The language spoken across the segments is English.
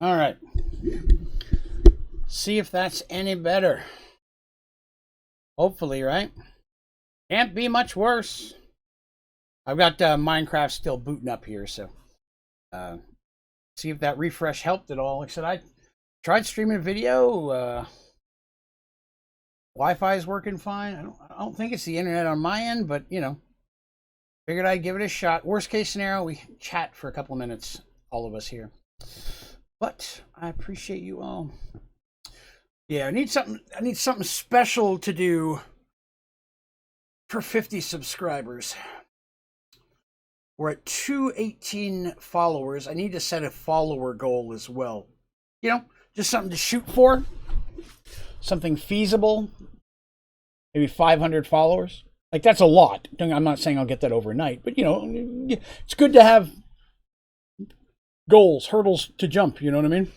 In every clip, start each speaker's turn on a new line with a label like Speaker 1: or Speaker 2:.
Speaker 1: All right. See if that's any better. Hopefully, right? Can't be much worse. I've got Minecraft still booting up here, so see if that refresh helped at all. Like I said, I tried streaming video. Wi-Fi is working fine. I don't think it's the internet on my end, but you know, figured I'd give it a shot. Worst case scenario, we chat for a couple of minutes, all of us here. But I appreciate you all. Yeah, I need something special to do for 50 subscribers. We're at 218 followers. I need to set a follower goal as well. You know, just something to shoot for. Something feasible. Maybe 500 followers. Like, that's a lot. I'm not saying I'll get that overnight, but you know, it's good to have goals, hurdles to jump, you know what I mean?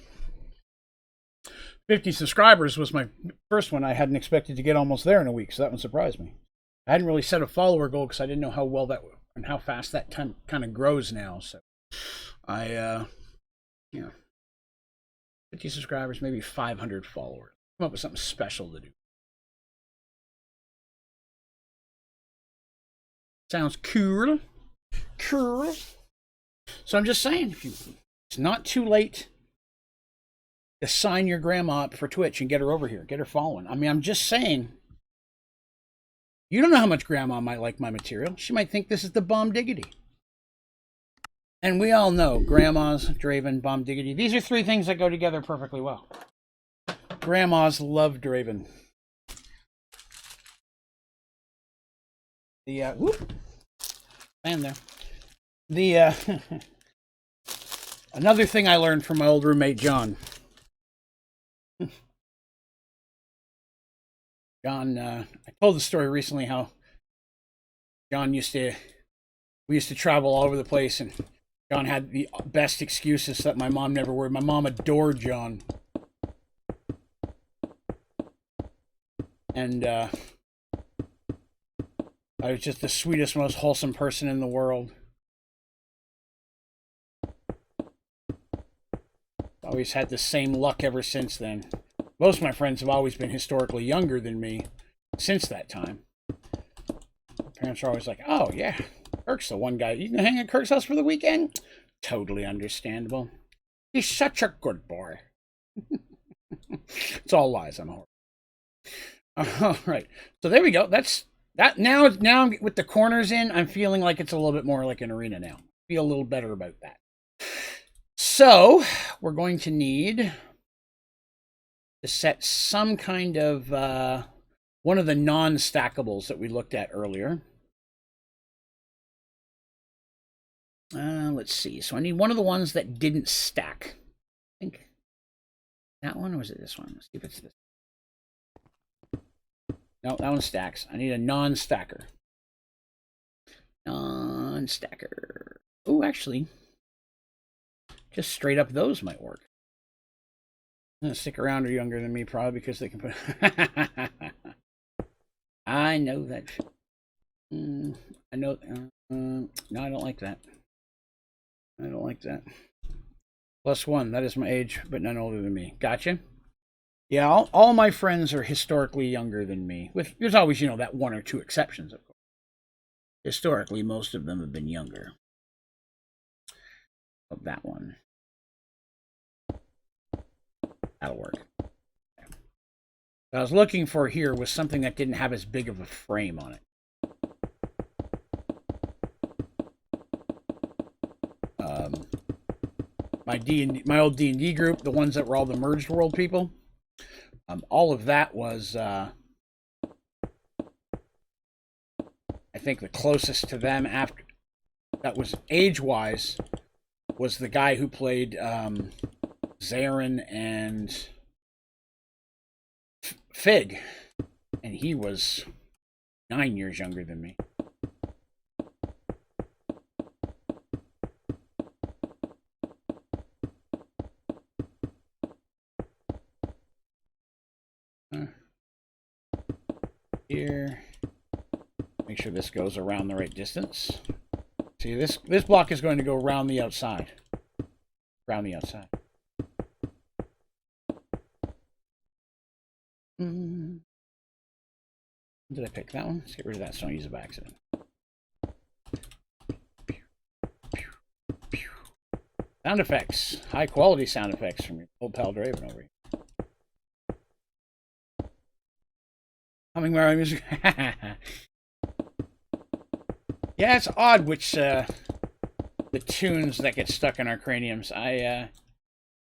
Speaker 1: 50 subscribers was my first one. I hadn't expected to get almost there in a week, so that one surprised me. I hadn't really set a follower goal because I didn't know how well that and how fast that kind of grows now. So I, 50 subscribers, maybe 500 followers. Come up with something special to do. Sounds cool. Cool. So I'm just saying, it's not too late to sign your grandma up for Twitch and get her over here, get her following. I mean, I'm just saying, you don't know how much grandma might like my material. She might think this is the bomb diggity. And we all know grandmas, Draven, bomb diggity. These are three things that go together perfectly well. Grandmas love Draven. The whoop, stand there. The another thing I learned from my old roommate John. John, I told the story recently how John we used to travel all over the place, and John had the best excuses that my mom never would. My mom adored John. And I was just the sweetest, most wholesome person in the world. Always had the same luck ever since then. Most of my friends have always been historically younger than me since that time. My parents are always like, oh, yeah, Kirk's the one guy. You can hang at Kirk's house for the weekend? Totally understandable. He's such a good boy. It's all lies. I'm horrible. All right. So there we go. That's that. Now with the corners in, I'm feeling like it's a little bit more like an arena now. Feel a little better about that. So we're going to need to set some kind of one of the non-stackables that we looked at earlier. Let's see. So I need one of the ones that didn't stack. I think that one, or was it this one? Let's see if it's this. No, that one stacks. I need a non-stacker. Non-stacker. Oh, actually, just straight up those might work. I'm gonna stick around are younger than me, probably because they can put. I know that. I know. No, I don't like that. I don't like that. +1. That is my age, but none older than me. Gotcha. Yeah, all my friends are historically younger than me. There's always, you know, that one or two exceptions, of course. Historically, most of them have been younger. Of that one. That'll work. Okay. What I was looking for here was something that didn't have as big of a frame on it. My old D&D group, the ones that were all the merged world people, all of that was, I think the closest to them after that was age-wise was the guy who played Zarin and Fig, and he was 9 years younger than me. Here, make sure this goes around the right distance. See, this block is going to go around the outside. Around the outside. Did I pick that one? Let's get rid of that so I don't use it by accident. Sound effects. High quality sound effects from your old pal Draven over here. Hummingbird music. Yeah, it's odd which the tunes that get stuck in our craniums. I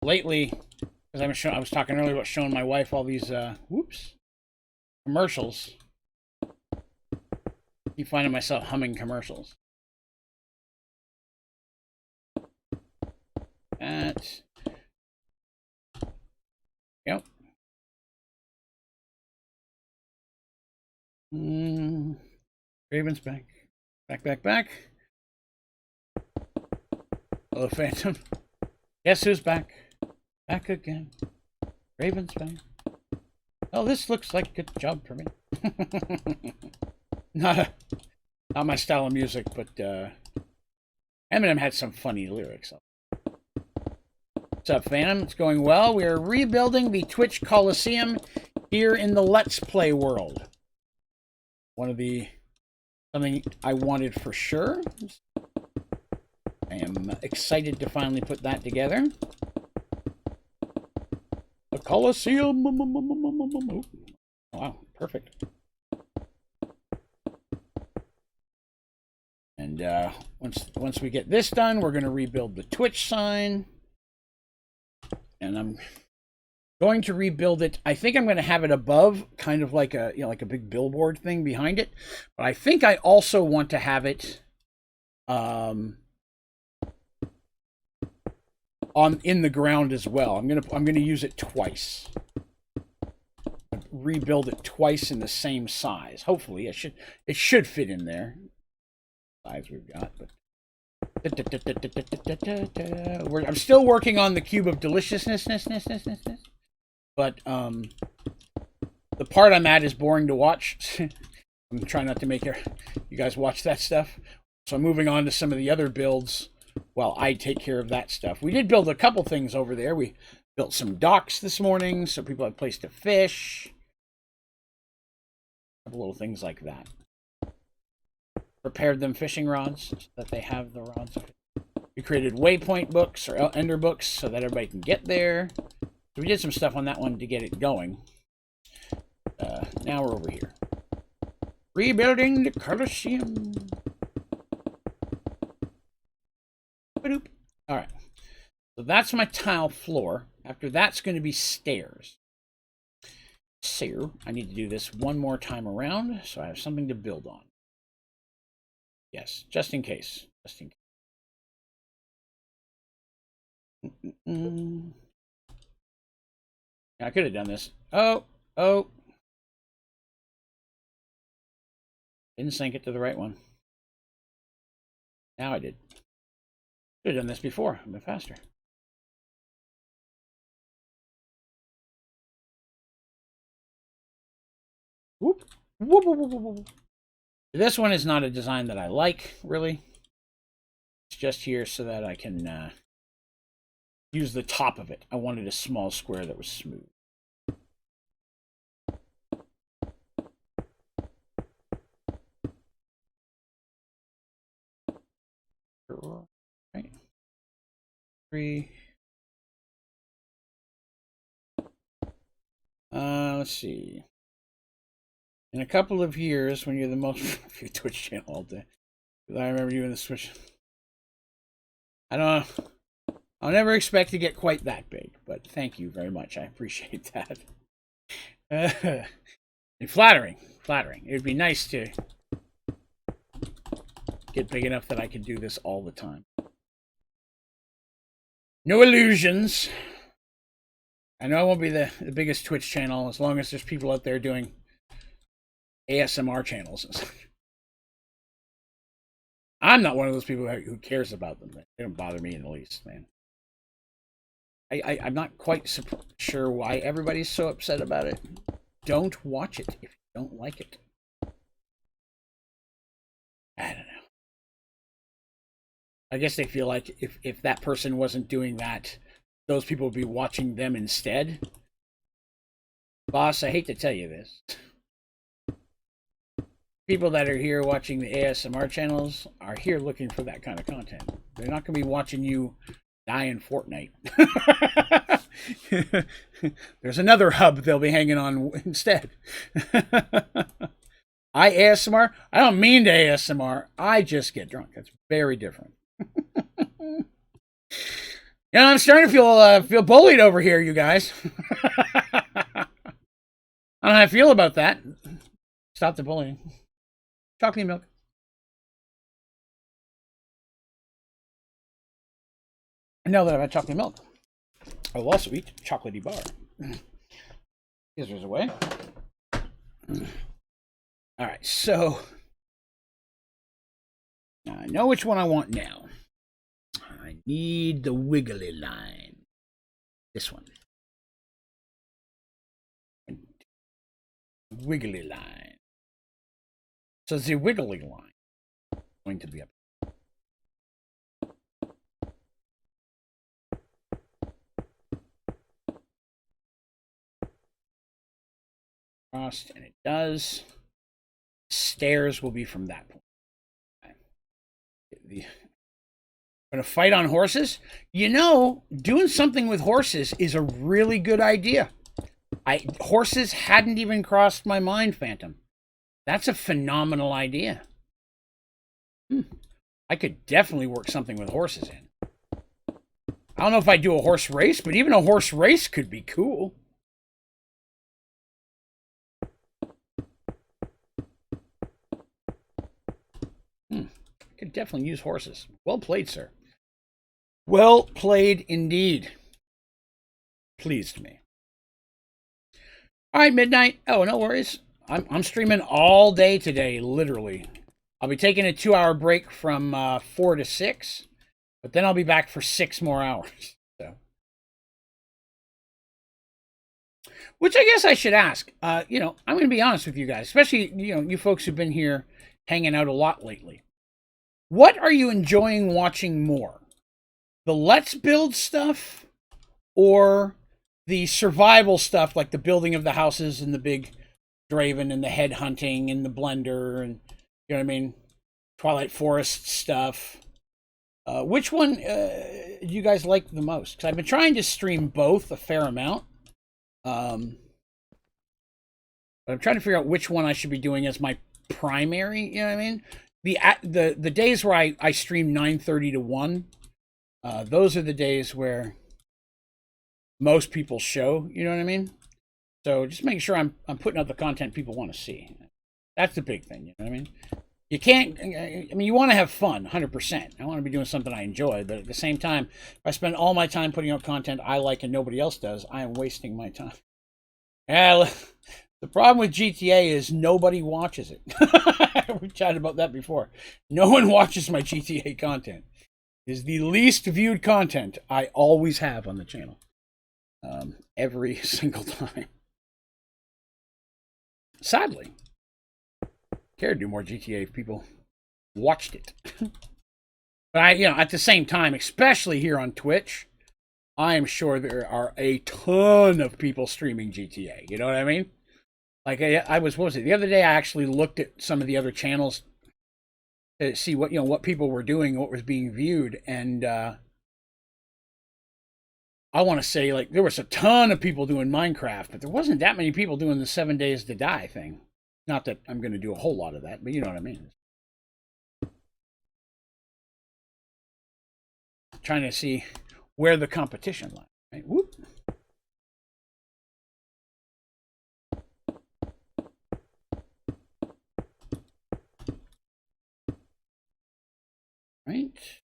Speaker 1: lately, because I was talking earlier about showing my wife all these commercials. Keep finding myself humming commercials. That. Yep. Raven's back. Back. Hello, Phantom. Guess who's back? Back again. Raven's back. Oh, this looks like a good job for me. Not my style of music, but Eminem had some funny lyrics. What's up, Phantom? It's going well. We are rebuilding the Twitch Coliseum here in the Let's Play world. Something I wanted for sure. I am excited to finally put that together. The Coliseum. Wow, perfect. And once we get this done, we're going to rebuild the Twitch sign. And I'm going to rebuild it. I think I'm going to have it above, kind of like a big billboard thing behind it. But I think I also want to have it in the ground as well. I'm gonna use it twice. Rebuild it twice in the same size. Hopefully, it should fit in there. Size we've got, but I'm still working on the cube of deliciousness. But the part I'm at is boring to watch. I'm trying not to make you guys watch that stuff. So I'm moving on to some of the other builds while I take care of that stuff. We did build a couple things over there. We built some docks this morning so people have a place to fish. A couple little things like that. Prepared them fishing rods so that they have the rods. We created waypoint books or ender books so that everybody can get there. So we did some stuff on that one to get it going. Now we're over here. Rebuilding the Coliseum. Alright. So that's my tile floor. After that's going to be stairs. So I need to do this one more time around so I have something to build on. Yes, just in case. Just in case. I could have done this. Oh. Didn't sync it to the right one. Now I did. Should have done this before. I've been faster. Whoop. This one is not a design that I like, really. It's just here so that I can use the top of it. I wanted a small square that was smooth. Right. 3. Let's see. In a couple of years, when you're the most Twitch channel all day, I remember you in the Switch. I don't know. I'll never expect to get quite that big, but thank you very much. I appreciate that. And flattering. It would be nice to get big enough that I could do this all the time. No illusions. I know I won't be the biggest Twitch channel as long as there's people out there doing ASMR channels. I'm not one of those people who cares about them. They don't bother me in the least, man. I'm not quite sure why everybody's so upset about it. Don't watch it if you don't like it. I don't know. I guess they feel like if that person wasn't doing that, those people would be watching them instead. Boss, I hate to tell you this. People that are here watching the ASMR channels are here looking for that kind of content. They're not going to be watching you die in Fortnite. There's another hub they'll be hanging on instead. I ASMR? I don't mean to ASMR. I just get drunk. That's very different. Yeah, I'm starting to feel bullied over here, you guys. I don't know how I feel about that. Stop the bullying. Chocolate milk. And now that I've had chocolate milk, I will also eat chocolatey bar. Because there's a way. All right, so I know which one I want now. I need the wiggly line. This one. Wiggly line. So the wiggly line is going to be up. Crossed, and it does. Stairs will be from that point. I'm going to fight on horses. You know, doing something with horses is a really good idea. Horses hadn't even crossed my mind, Phantom. That's a phenomenal idea. I could definitely work something with horses in. I don't know if I do a horse race, but even a horse race could be cool. I could definitely use horses. Well played, sir. Well played indeed. Pleased me. All right, midnight. Oh, no worries. I'm streaming all day today, literally. I'll be taking a 2-hour break from 4 to 6, but then I'll be back for 6 more hours. So, which I guess I should ask. You know, I'm going to be honest with you guys, especially you folks who've been here hanging out a lot lately. What are you enjoying watching more? The Let's Build stuff or the survival stuff like the building of the houses and the big Draven and the head hunting and the blender and, you know what I mean, Twilight Forest stuff? Which one do you guys like the most? Because I've been trying to stream both a fair amount. But I'm trying to figure out which one I should be doing as my primary, you know what I mean? The days where I stream 9:30 to 1, those are the days where most people show, you know what I mean? So just making sure I'm putting out the content people want to see. That's the big thing, you know what I mean? You can't, I mean, you want to have fun, 100%. I want to be doing something I enjoy, but at the same time, if I spend all my time putting out content I like and nobody else does, I am wasting my time. Yeah, the problem with GTA is nobody watches it. We chatted about that before. No one watches my GTA content. It's the least viewed content I always have on the channel. Every single time. Sadly. Care to do more GTA if people watched it. But at the same time, especially here on Twitch, I am sure there are a ton of people streaming GTA. You know what I mean? Like what was it? The other day I actually looked at some of the other channels to see what people were doing, what was being viewed, and I want to say like there was a ton of people doing Minecraft, but there wasn't that many people doing the 7 Days to Die thing. Not that I'm going to do a whole lot of that, but you know what I mean. Trying to see where the competition lies. Right? Whoop. Right.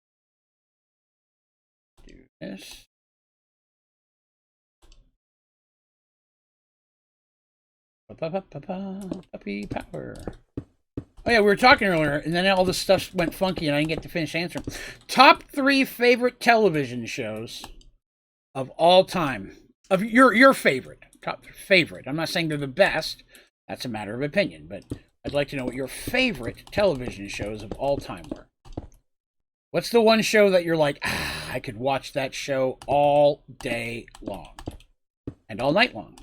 Speaker 1: Do this. Puppy power. Oh yeah, we were talking earlier, and then all this stuff went funky, and I didn't get to finish answering. Top 3 favorite television shows of all time. Of your favorite. Top favorite. I'm not saying they're the best. That's a matter of opinion, but I'd like to know what your favorite television shows of all time were. What's the one show that you're like, I could watch that show all day long and all night long?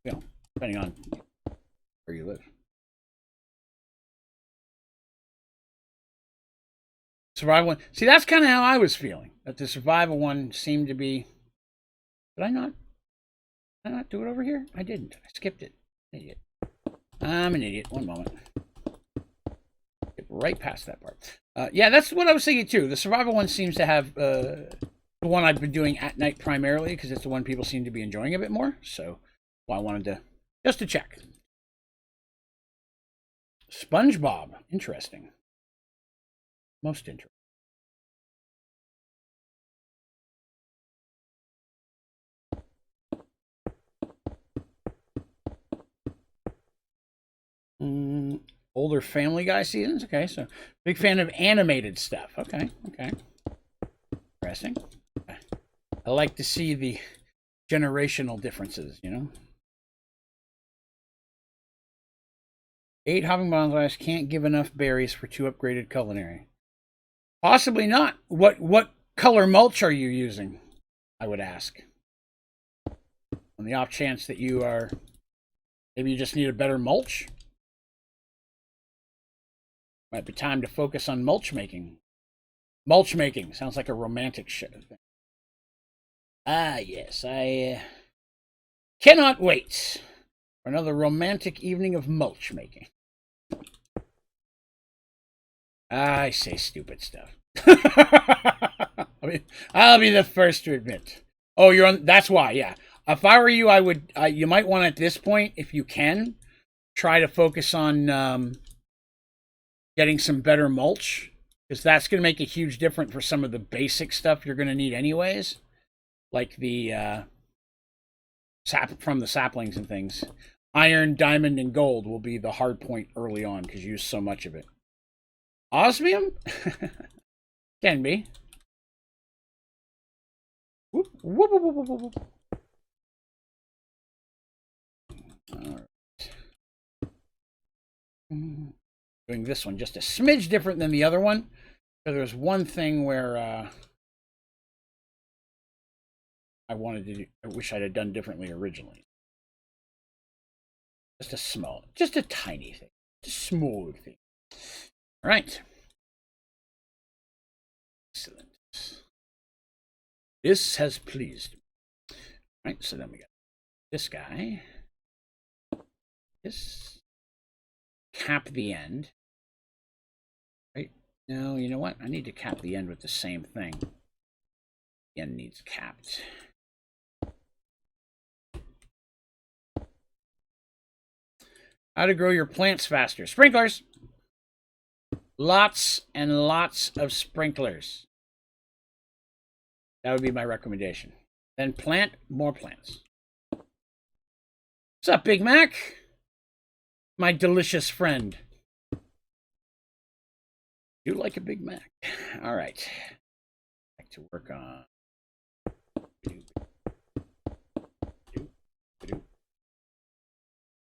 Speaker 1: You know, depending on where you live. Survival one. See, that's kind of how I was feeling. That the survival one seemed to be. Did I not? Did I not do it over here? I didn't. I skipped it. Idiot. I'm an idiot. One moment. Get right past that part. Yeah, that's what I was thinking too. The survival one seems to have the one I've been doing at night primarily because it's the one people seem to be enjoying a bit more. So, well, I wanted to just to check. SpongeBob, interesting. Most interesting. Older Family Guy seasons. Okay, so big fan of animated stuff. Okay, okay. Interesting. I like to see the generational differences, you know? 8 hopping bonfires can't give enough berries for 2 upgraded culinary. Possibly not. What color mulch are you using? I would ask. On the off chance that you are... Maybe you just need a better mulch? Might be time to focus on mulch making. Mulch making. Sounds like a romantic shit. Ah, yes. I cannot wait for another romantic evening of mulch making. I say stupid stuff. I mean, I'll be the first to admit. Oh, you're on. That's why, yeah. If I were you, I would. You might want at this point, if you can, try to focus on getting some better mulch, because that's going to make a huge difference for some of the basic stuff you're going to need anyways, like the sap from the saplings and things. Iron, diamond, and gold will be the hard point early on because you use so much of it. Osmium? Can be. Whoop, whoop, whoop, whoop, whoop, whoop. All right. Doing this one just a smidge different than the other one. So there's one thing where I wanted to do, I wish I'd have done differently originally. Just a small, just a tiny thing. Just a small thing. All right. Excellent. This has pleased me. All right, so then we got this guy. This. Cap the end. Right? No, you know what? I need to cap the end with the same thing. The end needs capped. How to grow your plants faster. Sprinklers. Lots and lots of sprinklers. That would be my recommendation. Then plant more plants. What's up, Big Mac? My delicious friend. You like a Big Mac? All right. Back to work on.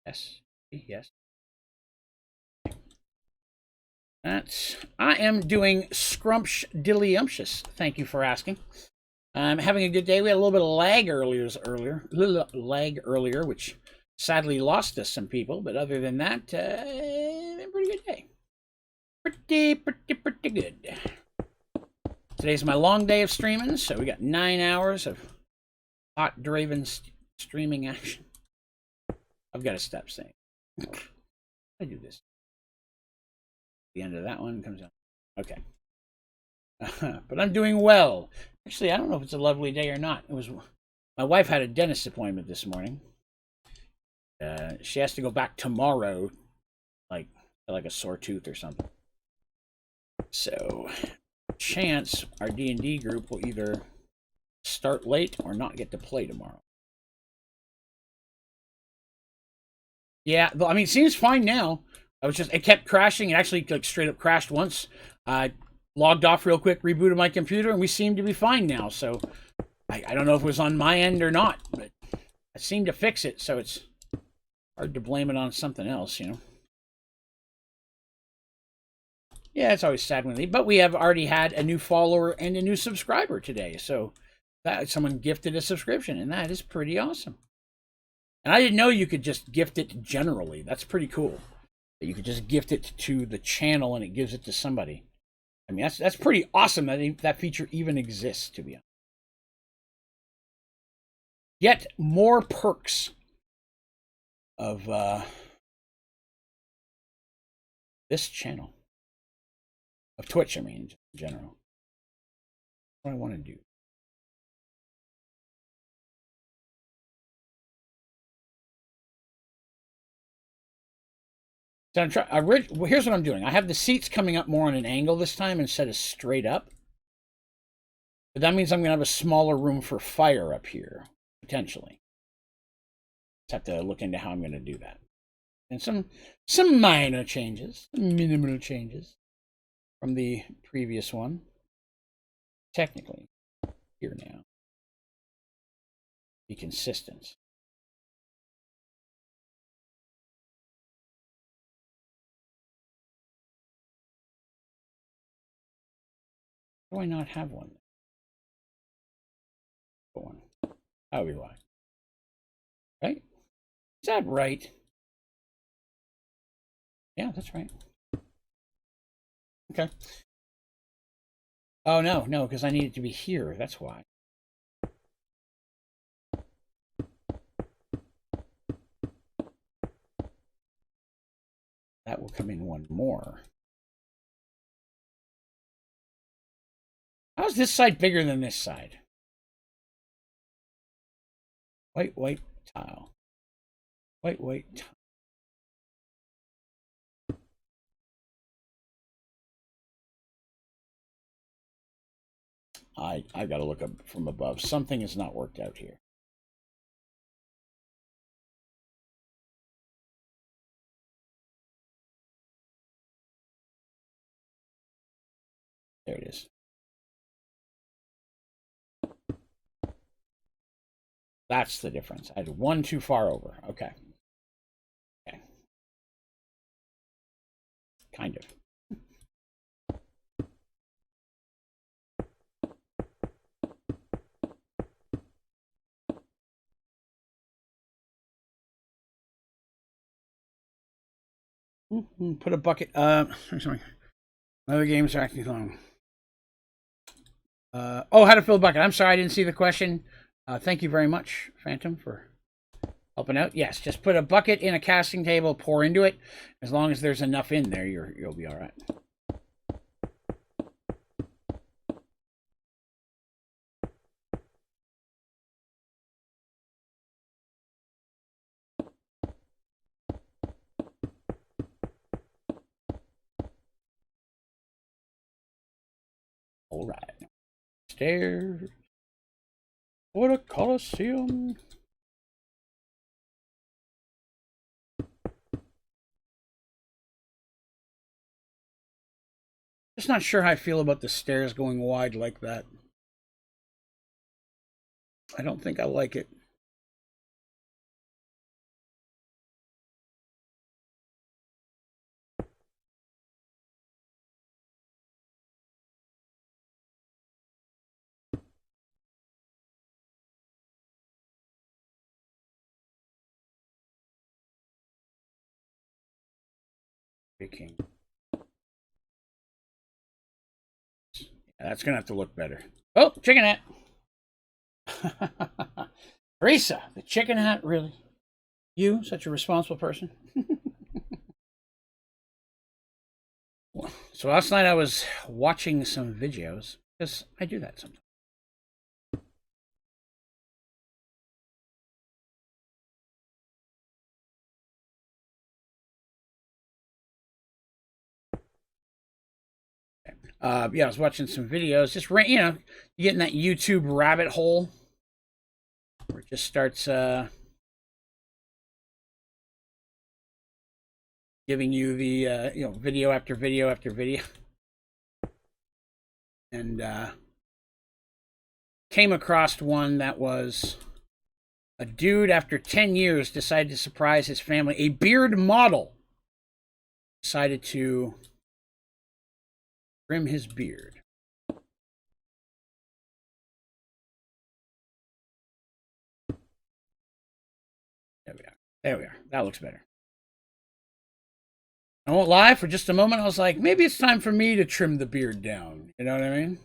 Speaker 1: Yes. Yes. I am doing scrumptious. Thank you for asking. I'm having a good day. We had a little bit of lag earlier, which sadly lost us some people. But other than that, pretty good day. Pretty good. Today's my long day of streaming, so we got 9 hours of hot Draven streaming action. I've got to stop saying. I do this. The end of that one comes out. Okay. But I'm doing well. Actually, I don't know if it's a lovely day or not. It was. My wife had a dentist appointment this morning. She has to go back tomorrow, like a sore tooth or something. So, chance our D&D group will either start late or not get to play tomorrow. Yeah, I mean, it seems fine now. It kept crashing. It actually like straight up crashed once. I logged off real quick, rebooted my computer, and we seem to be fine now. So I don't know if it was on my end or not, but I seemed to fix it. So it's hard to blame it on something else, you know. Yeah, it's always sad when but we have already had a new follower and a new subscriber today. So that someone gifted a subscription, and that is pretty awesome. And I didn't know you could just gift it generally. That's pretty cool. That you could just gift it to the channel and it gives it to somebody. I mean, that's pretty awesome that that feature even exists, to be honest. Yet more perks of this channel. Of Twitch, I mean, in general. What do I want to do? So I'm trying. Well, here's what I'm doing. I have the seats coming up more on an angle this time instead of straight up. But that means I'm going to have a smaller room for fire up here, potentially. Just have to look into how I'm going to do that. And some minor changes, minimal changes from the previous one. Technically, here now. Be consistent. Why do I not have one? One. That'll be why. Right? Is that right? Yeah, that's right. Okay. Oh, no, because I need it to be here. That's why. That will come in one more. How's this side bigger than this side? White tile. White tile. I got to look up from above. Something has not worked out here. There it is. That's the difference. I had one too far over. Okay. Okay. Kind of. Put a bucket. Sorry. Other games are acting long. Oh, how to fill a bucket. I'm sorry, I didn't see the question. Thank you very much, Phantom, for helping out. Yes, just put a bucket in a casting table, pour into it. As long as there's enough in there, you'll be all right. All right. Stairs. What a coliseum. Just not sure how I feel about the stairs going wide like that. I don't think I like it. King. Yeah, that's gonna have to look better. Oh, chicken hat. Teresa, the chicken hat, really? You, such a responsible person? So last night I was watching some videos, because I do that sometimes. Yeah, I was watching some videos. Just you know, you get in that YouTube rabbit hole where it just starts giving you the you know, video after video after video, and came across one that was a dude after 10 years decided to surprise his family. A beard model decided to trim his beard. There There we are. That looks better. I won't lie, for just a moment I was like, maybe it's time for me to trim the beard down. You know what I mean?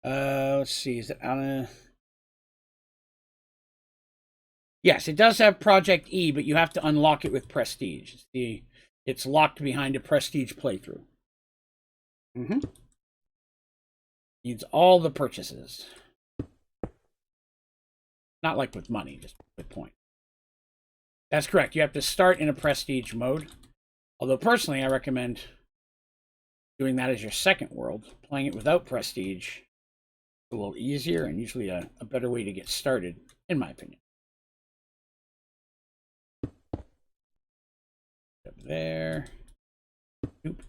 Speaker 1: Let's see. Is it on? Yes, it does have Project E, but you have to unlock it with Prestige. It's locked behind a Prestige playthrough. Needs all the purchases. Not like with money, just with points. That's correct. You have to start in a Prestige mode. Although personally, I recommend doing that as your second world. Playing it without Prestige a little easier and usually a better way to get started, in my opinion. Up there. Oop.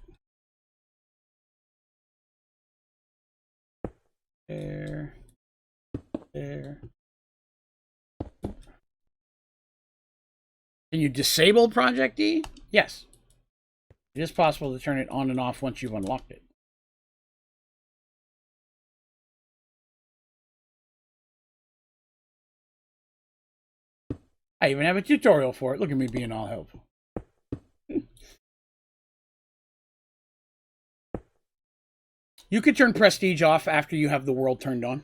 Speaker 1: There. There. Can you disable Project E? Yes. It is possible to turn it on and off once you've unlocked it. I even have a tutorial for it. Look at me being all helpful. You could turn Prestige off after you have the world turned on.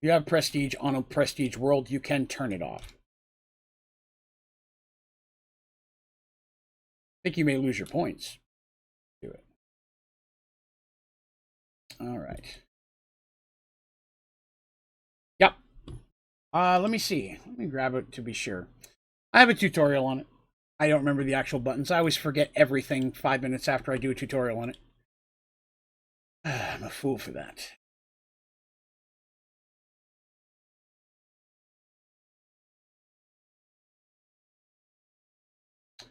Speaker 1: If you have Prestige on a Prestige world, you can turn it off. I think you may lose your points. Do it. All right. Yep. Let me see. Let me grab it to be sure. I have a tutorial on it. I don't remember the actual buttons. I always forget everything 5 minutes after I do a tutorial on it. I'm a fool for that.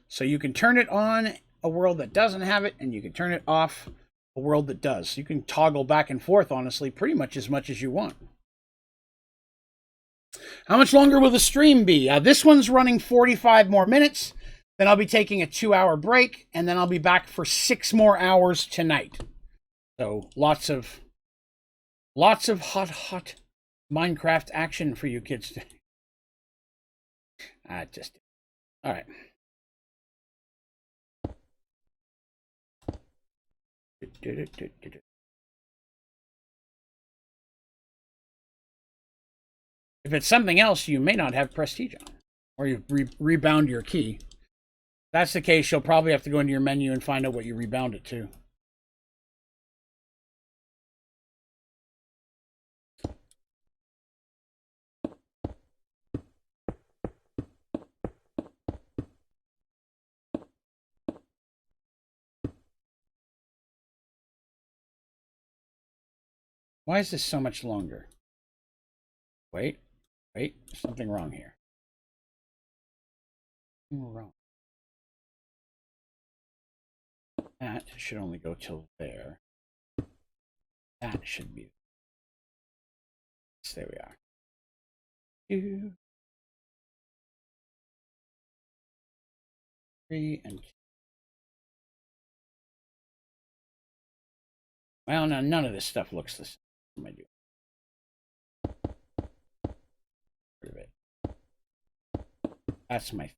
Speaker 1: So you can turn it on a world that doesn't have it, and you can turn it off a world that does. You can toggle back and forth, honestly, pretty much as you want. How much longer will the stream be? This one's running 45 more minutes. Then I'll be taking a 2-hour break, and then I'll be back for 6 more hours tonight. So lots of hot Minecraft action for you kids. Just all right. If it's something else, you may not have Prestige on, or you've rebound your key. If that's the case, you'll probably have to go into your menu and find out what you rebound it to. Why is this so much longer? Wait, something wrong here. Wrong. That should only go till there. That should be. So there we are. 2, 3, and 2. Well, now none of this stuff looks the same. What am I doing? Rid of it. That's my.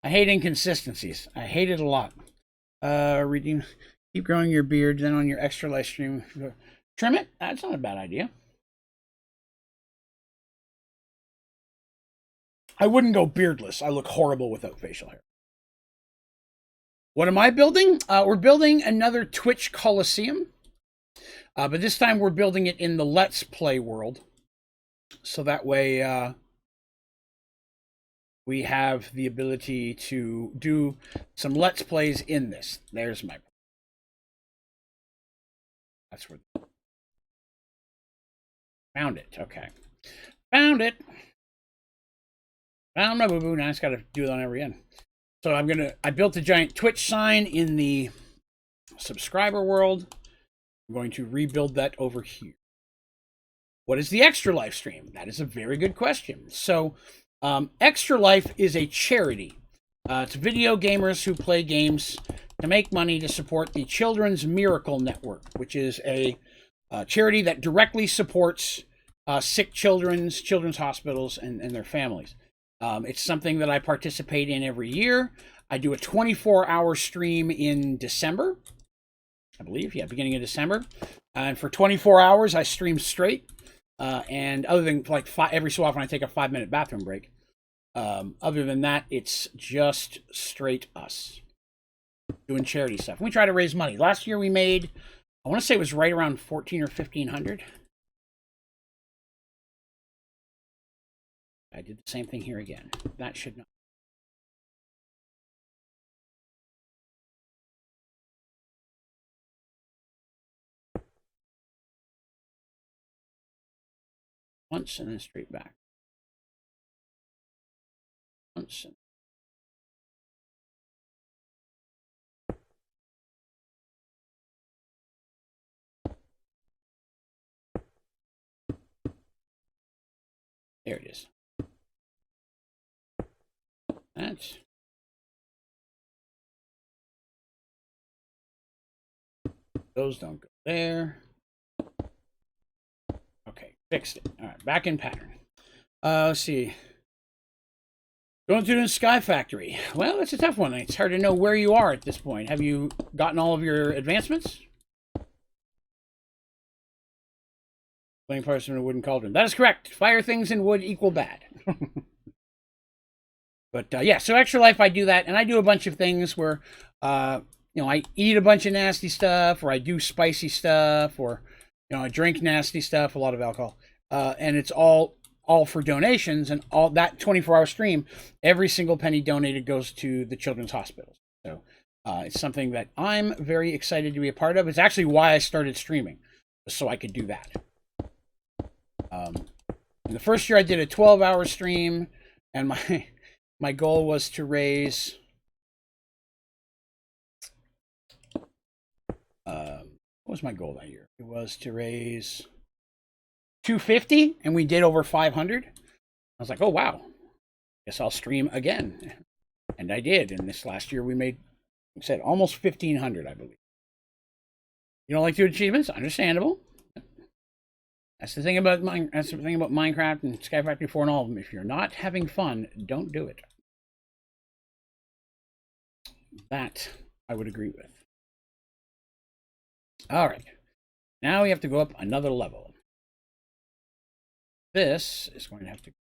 Speaker 1: I hate inconsistencies. I hate it a lot. Reading. Keep growing your beard, then on your extra live stream, trim it. That's not a bad idea. I wouldn't go beardless. I look horrible without facial hair. What am I building? We're building another Twitch Coliseum. But this time we're building it in the Let's Play world. So that way we have the ability to do some Let's Plays in this. There's my... That's where... Found it. Okay. Found it. Found my boo-boo. Now I just got to do it on every end. So I built a giant Twitch sign in the subscriber world. I'm going to rebuild that over here. What is the Extra Life stream? That is a very good question. So Extra Life is a charity. It's video gamers who play games to make money to support the Children's Miracle Network, which is a charity that directly supports sick children's hospitals and their families. It's something that I participate in every year. I do a 24-hour stream in December, I believe. Yeah, beginning of December. And for 24 hours, I stream straight. And other than like every so often, I take a 5-minute bathroom break. Other than that, it's just straight us doing charity stuff. We try to raise money. Last year we made, I want to say it was right around 14 or 1500. I did the same thing here again. That should not. Once and then straight back. Once. There it is. That's. Those don't go there. Okay, fixed it. All right, back in pattern. Let's see. Going through the Sky Factory. Well, it's a tough one. It's hard to know where you are at this point. Have you gotten all of your advancements? Playing parts in a wooden cauldron. That is correct. Fire things in wood equal bad. But yeah, so Extra Life, I do that, and I do a bunch of things where, I eat a bunch of nasty stuff, or I do spicy stuff, or, I drink nasty stuff, a lot of alcohol, and it's all for donations, and all that 24-hour stream, every single penny donated goes to the children's hospitals. So it's something that I'm very excited to be a part of. It's actually why I started streaming, so I could do that. In the first year, I did a 12-hour stream, and my goal was to raise what was my goal that year? It was to raise $250, and we did over 500. I was like, oh wow, guess I'll stream again, and I did. And this last year we made, like I said, almost 1,500, I believe. You don't like to do achievements? Understandable. That's the thing about Minecraft and Sky Factory 4 and all of them. If you're not having fun, don't do it. That I would agree with. All right. Now we have to go up another level. This is going to have to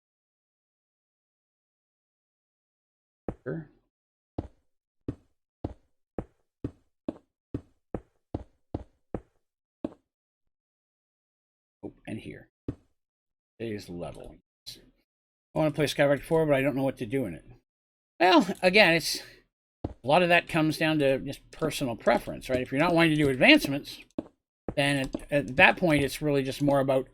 Speaker 1: and here. Today's level. I want to play Sky Factory 4, but I don't know what to do in it. Well, again, it's a lot of that comes down to just personal preference, right? If you're not wanting to do advancements, then at that point, it's really just more about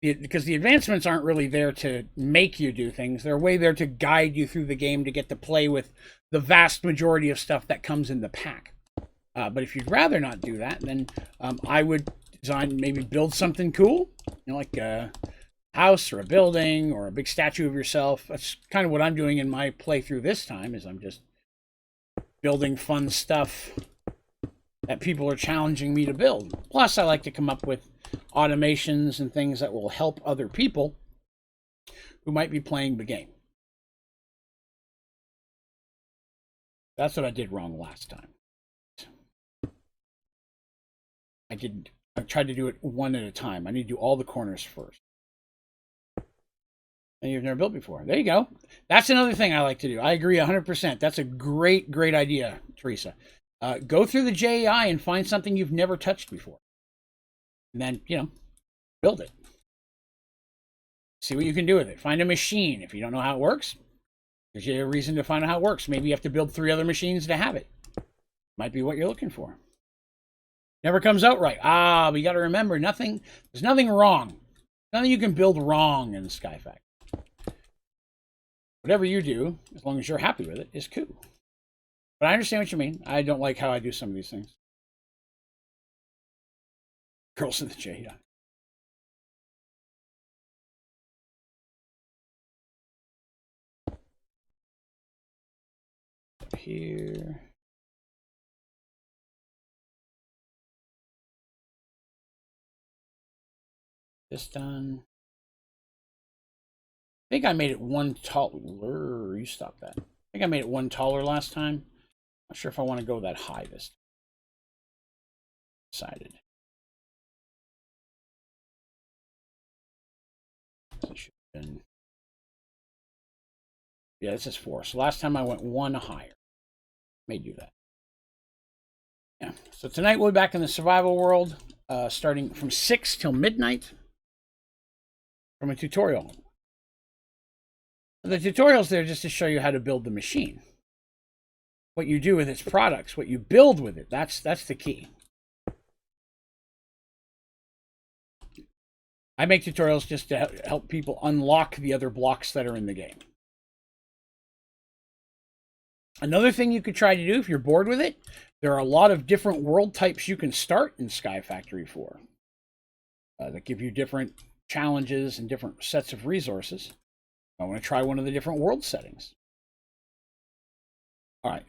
Speaker 1: because the advancements aren't really there to make you do things. They're way there to guide you through the game to get to play with the vast majority of stuff that comes in the pack. But if you'd rather not do that, then I would design, maybe build something cool, like a house or a building or a big statue of yourself. That's kind of what I'm doing in my playthrough this time, is I'm just building fun stuff that people are challenging me to build. Plus, I like to come up with automations and things that will help other people who might be playing the game. That's what I did wrong last time. I tried to do it one at a time. I need to do all the corners first. And you've never built before. There you go. That's another thing I like to do. I agree 100%. That's a great, great idea, Teresa. Go through the JEI and find something you've never touched before. And then, build it. See what you can do with it. Find a machine. If you don't know how it works, gives you a reason to find out how it works. Maybe you have to build 3 other machines to have it. Might be what you're looking for. Never comes out right. But you got to remember, there's nothing wrong. Nothing you can build wrong in the Sky Factory. Whatever you do, as long as you're happy with it, is cool. But I understand what you mean. I don't like how I do some of these things. Girls in the J, yeah. Up here. This done. I think I made it one taller. You stop that. I think I made it one taller last time. Not sure if I want to go that high this time. Decided. It should have been. Yeah, this is 4. So last time I went 1 higher. May do that. Yeah. So tonight we'll be back in the survival world, starting from 6 till midnight. From a tutorial. The tutorial's there just to show you how to build the machine. What you do with its products, what you build with it, that's the key. I make tutorials just to help people unlock the other blocks that are in the game. Another thing you could try to do if you're bored with it, there are a lot of different world types you can start in Sky Factory 4 that give you different challenges and different sets of resources. I want to try one of the different world settings. All right.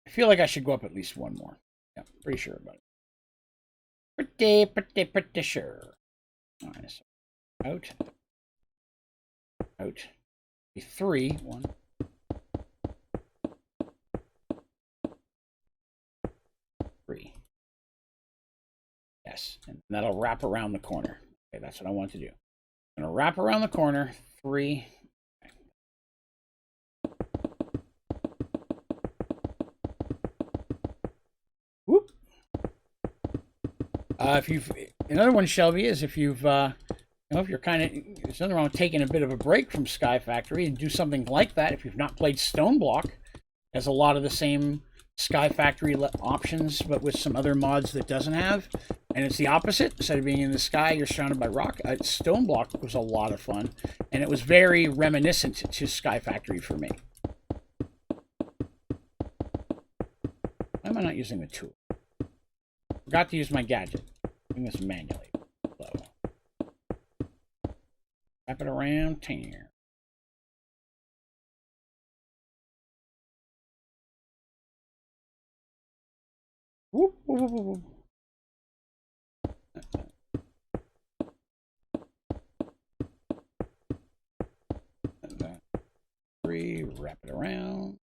Speaker 1: I feel like I should go up at least one more. Yeah, pretty sure about it. Pretty sure. All right, so out. Out. 3. 1. 3. Yes, and that'll wrap around the corner. Okay, that's what I want to do. I'm going to wrap around the corner. 3. Whoop. If you've another one, Shelby, is if you've if you're kind of, there's nothing wrong with taking a bit of a break from Sky Factory and do something like that. If you've not played Stone Block, has a lot of the same Sky Factory options, but with some other mods that doesn't have. And it's the opposite. Instead of being in the sky, you're surrounded by rock. Stone Block was a lot of fun, and it was very reminiscent to Sky Factory for me. Why am I not using the tool? Forgot to use my gadget. Doing this manually. Low. Wrap it around here. Whoop, whoop, whoop, whoop. 3, wrap it around.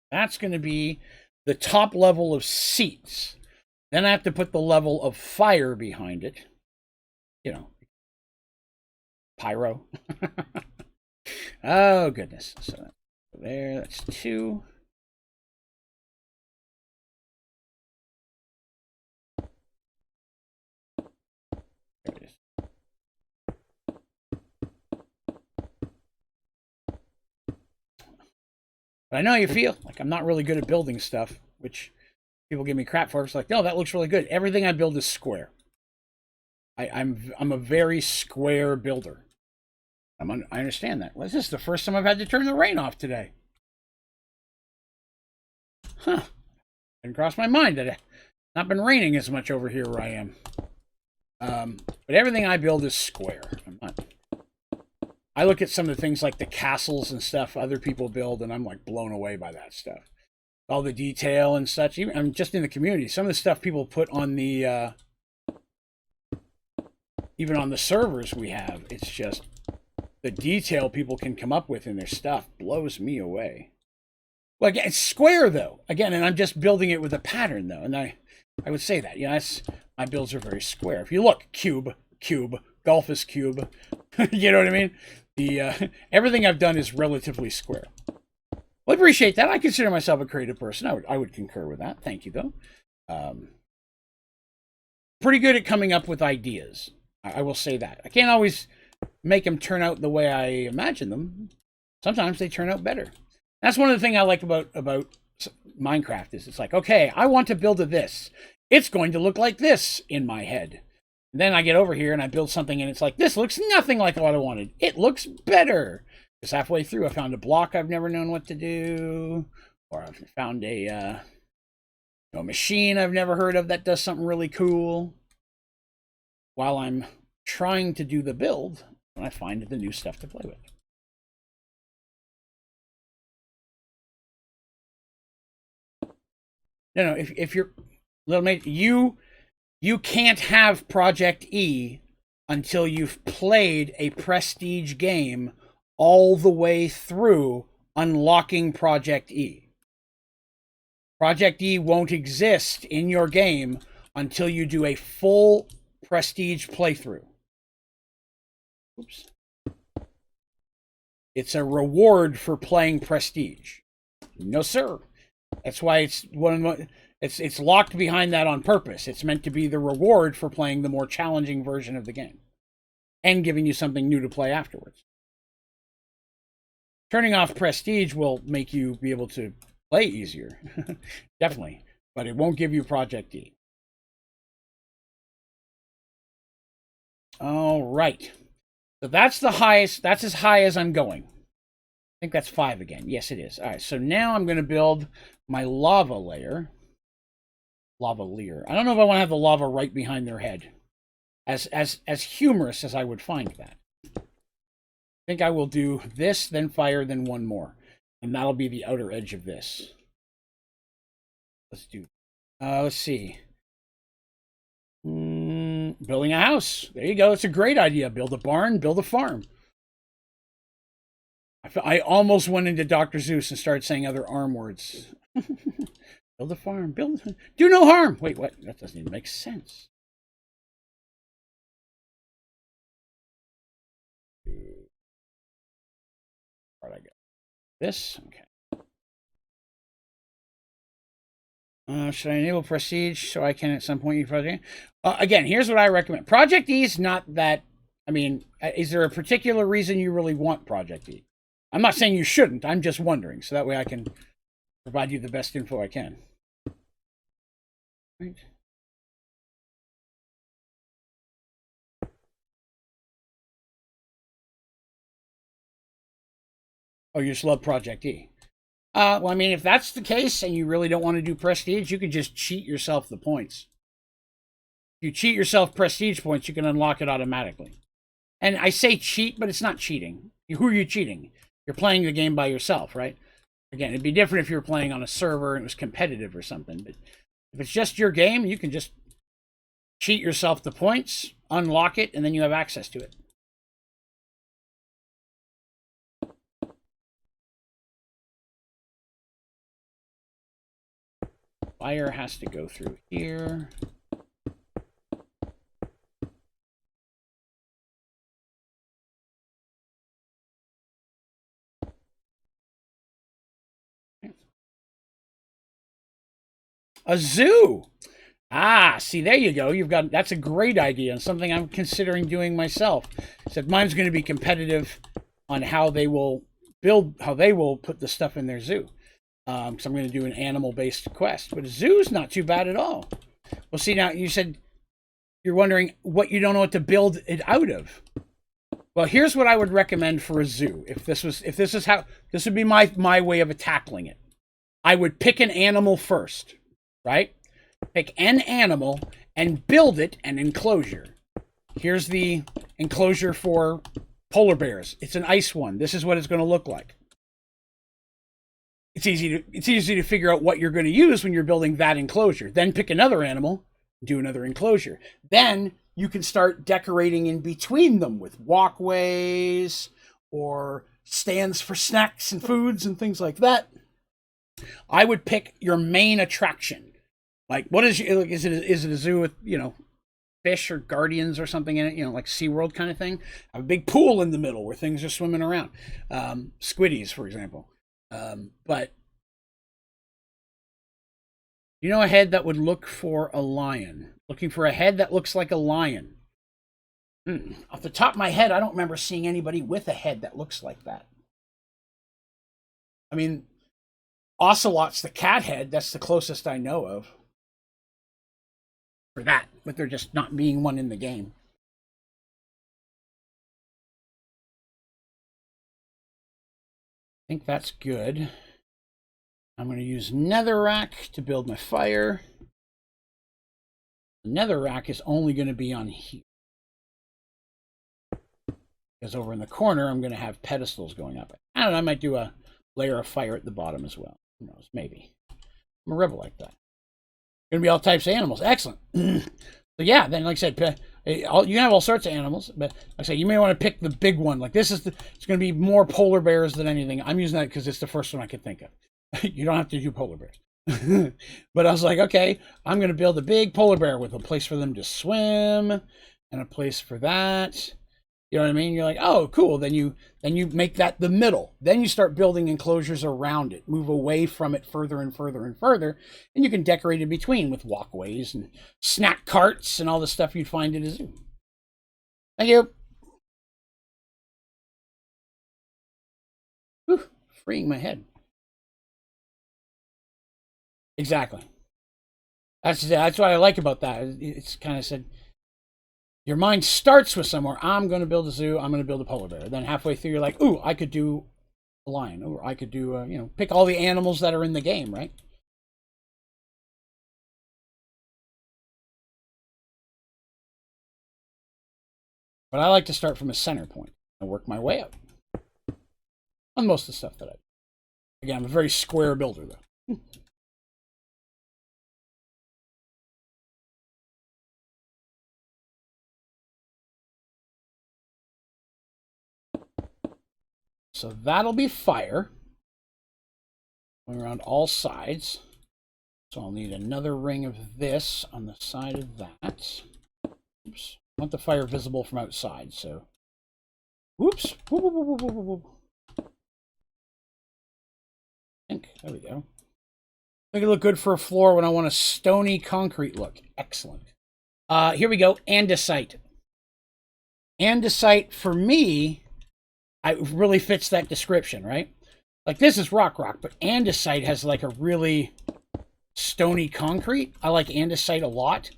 Speaker 1: That's going to be the top level of seats. Then I have to put the level of fire behind it. You know, pyro. Oh, goodness. So there, that's 2. There it is. But I know how you feel. Like, I'm not really good at building stuff, which people give me crap for. It's like, no, that looks really good. Everything I build is square. I'm a very square builder. I understand that. Well, this is the first time I've had to turn the rain off today. Huh. Didn't cross my mind that it's not been raining as much over here where I am. But everything I build is square. I look at some of the things like the castles and stuff other people build, and I'm like blown away by that stuff. All the detail and such. Even, I'm just in the community. Some of the stuff people put on the even on the servers we have, it's just the detail people can come up with in their stuff blows me away. Well, again, it's square though. Again, and I'm just building it with a pattern though, and I would say that. You know, my builds are very square. If you look, cube, golf is cube. You know what I mean? The everything I've done is relatively square. Well, I appreciate that. I consider myself a creative person. I would concur with that. Thank you, though. Pretty good at coming up with ideas. I will say that. I can't always make them turn out the way I imagine them. Sometimes they turn out better. That's one of the things I like about Minecraft is it's like, okay, I want to build this. it's going to look like this in my head. And then I get over here and I build something and it's like, this looks nothing like what I wanted. It looks better. Because halfway through I found a block I've never known what to do. Or I've found a machine I've never heard of that does something really cool. While I'm trying to do the build, when I find the new stuff to play with. No, if you're little mate, you can't have Project E until you've played a prestige game all the way through unlocking Project E. Project E won't exist in your game until you do a full prestige playthrough. Oops. It's a reward for playing prestige. No, sir. That's why it's it's locked behind that on purpose. It's meant to be the reward for playing the more challenging version of the game and giving you something new to play afterwards. Turning off prestige will make you be able to play easier. Definitely. But it won't give you Project E. All right. So that's the highest. That's as high as I'm going. I think that's 5 again. Yes, it is. All right. So now I'm going to build my lava layer. Lava layer. I don't know if I want to have the lava right behind their head. As humorous as I would find that. I think I will do this, then fire, then one more. And that'll be the outer edge of this. Let's see. Building a house. There you go. It's a great idea. Build a barn, build a farm. I almost went into Dr. Zeus and started saying other arm words. Build a farm. Do no harm. Wait, what? That doesn't even make sense. Where'd I go? This? Okay. Should I enable prestige so I can at some point use Project E? Again, here's what I recommend. Project E is not that. I mean, is there a particular reason you really want Project E? I'm not saying you shouldn't. I'm just wondering, so that way I can provide you the best info I can. Right. Oh, you just love Project E. Well, I mean, if that's the case and you really don't want to do prestige, you can just cheat yourself the points. If you cheat yourself prestige points, you can unlock it automatically. And I say cheat, but it's not cheating. Who are you cheating? You're playing the game by yourself, right? Again, it'd be different if you were playing on a server and it was competitive or something. But if it's just your game, you can just cheat yourself the points, unlock it, and then you have access to it. Fire has to go through here. A zoo. Ah, see, there you go. That's a great idea and something I'm considering doing myself. Except mine's going to be competitive on how they will put the stuff in their zoo. So I'm going to do an animal-based quest. But a zoo's not too bad at all. Well, see, now you said you're wondering what you don't know what to build it out of. Well, here's what I would recommend for a zoo. This would be my way of tackling it. I would pick an animal first, right? Pick an animal and build it an enclosure. Here's the enclosure for polar bears. It's an ice one. This is what it's going to look like. It's easy to figure out what you're going to use when you're building that enclosure. Then pick another animal, do another enclosure. Then you can start decorating in between them with walkways or stands for snacks and foods and things like that. I would pick your main attraction. Like, what is it a zoo with, fish or guardians or something in it, like SeaWorld kind of thing? Have a big pool in the middle where things are swimming around. Squiddies, for example. But a head that would look for a lion. Looking for a head that looks like a lion. Off the top of my head, I don't remember seeing anybody with a head that looks like that. I mean, Ocelot's the cat head. That's the closest I know of. for that, but there just not being one in the game. I think that's good. I'm going to use netherrack to build my fire. The netherrack is only going to be on here. Because over in the corner, I'm going to have pedestals going up. I don't know, I might do a layer of fire at the bottom as well. Who knows, maybe. I'm a rebel like that. Going to be all types of animals. Excellent. So yeah, then like I said, you can have all sorts of animals, but like I said, you may want to pick the big one. Like this is it's going to be more polar bears than anything. I'm using that because it's the first one I could think of. You don't have to do polar bears. But I was like, okay, I'm going to build a big polar bear with a place for them to swim and a place for that. You know what I mean? You're like, oh, cool. Then you make that the middle. Then you start building enclosures around it. Move away from it further and further and further. And you can decorate in between with walkways and snack carts and all the stuff you'd find at a zoo. Thank you. Whew, freeing my head. Exactly. That's what I like about that. It's kind of said, your mind starts with somewhere. I'm going to build a zoo. I'm going to build a polar bear. Then halfway through, you're like, ooh, I could do a lion. Or I could do, pick all the animals that are in the game, right? But I like to start from a center point and work my way up on most of the stuff that I do. Again, I'm a very square builder, though. So that'll be fire. Going around all sides. So I'll need another ring of this on the side of that. Oops. I want the fire visible from outside, so. Whoops. Whoop, whoop, whoop, whoop, whoop, whoop. There we go. Make it look good for a floor when I want a stony concrete look. Excellent. Here we go. Andesite. Andesite, for me, it really fits that description, right? Like this is rock, but andesite has like a really stony concrete. I like andesite a lot.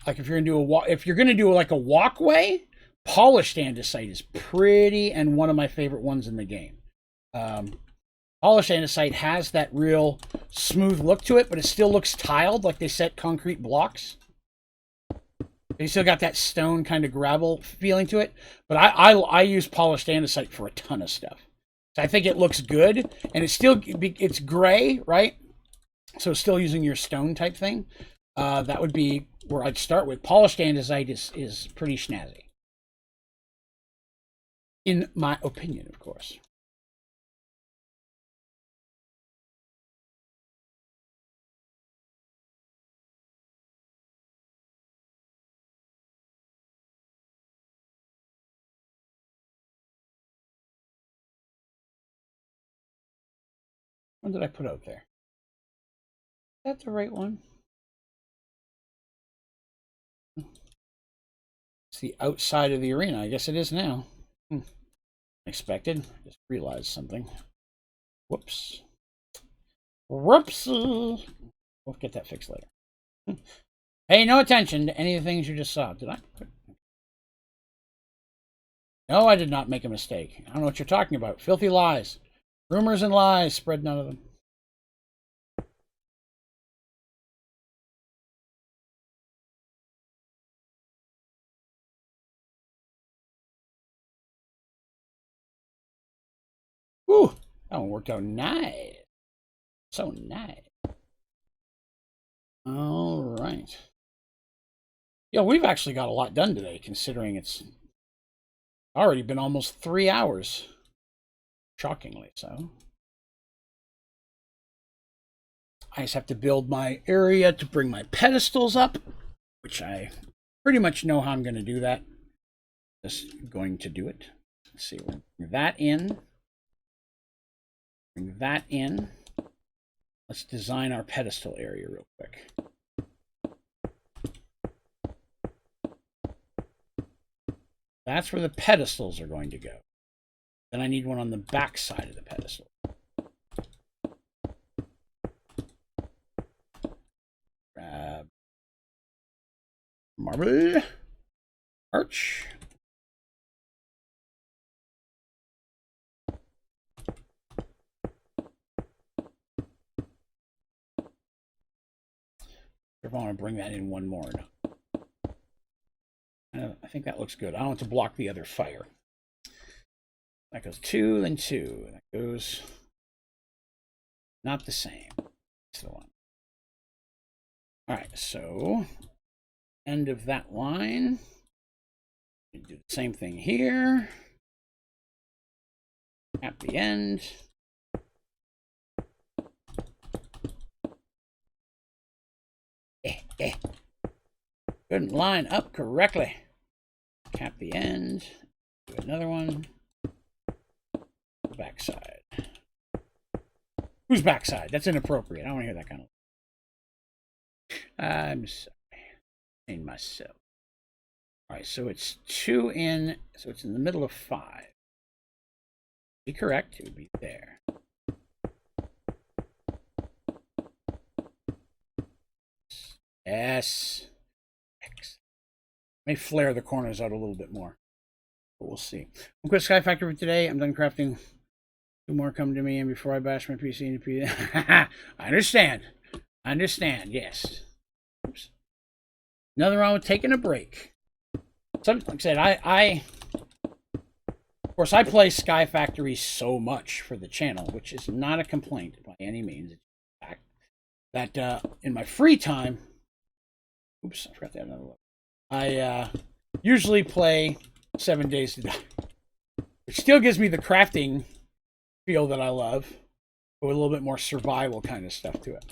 Speaker 1: Like if you're gonna do like a walkway, polished andesite is pretty and one of my favorite ones in the game. Polished andesite has that real smooth look to it, but it still looks tiled, like they set concrete blocks. They still got that stone kind of gravel feeling to it, but I use polished andesite for a ton of stuff. So I think it looks good, and it's gray, right? So it's still using your stone type thing. That would be where I'd start with. Polished andesite is pretty snazzy, in my opinion, of course. What did I put out there? Is that the right one? It's the outside of the arena. I guess it is now. Expected. Just realized something. Whoops. Whoops. We'll get that fixed later. Pay no attention to any of the things you just saw. Did I? No, I did not make a mistake. I don't know what you're talking about. Filthy lies. Rumors and lies. Spread none of them. Whew. That one worked out nice. So nice. All right. Yeah, we've actually got a lot done today, considering it's already been almost 3 hours. Shockingly so. I just have to build my area to bring my pedestals up, which I pretty much know how I'm going to do that. Just going to do it. Let's see, we'll bring that in. Bring that in. Let's design our pedestal area real quick. That's where the pedestals are going to go. Then I need one on the back side of the pedestal. Grab Marble. Arch. If I want to bring that in one more. I think that looks good. I don't want to block the other fire. That goes 2, then 2. That goes not the same. That's the one. All right, so end of that line. Do the same thing here. At the end. Couldn't line up correctly. Cap the end. Do another one. The backside. Whose backside? That's inappropriate. I don't want to hear that kind of. I'm sorry. In myself. All right, so it's 2 in. So it's in the middle of 5. Be correct. It would be there. Yes. X. May flare the corners out a little bit more, but we'll see. I'm quit Sky Factory for today. I'm done crafting. 2 more come to me, and before I bash my PC into PC. I understand. I understand. Yes. Oops. Nothing wrong with taking a break. Like I said, of course, I play Sky Factory so much for the channel, which is not a complaint by any means. It's a fact that in my free time. Oops, I forgot to add another one. I usually play 7 Days to Die, which still gives me the crafting feel that I love, but with a little bit more survival kind of stuff to it.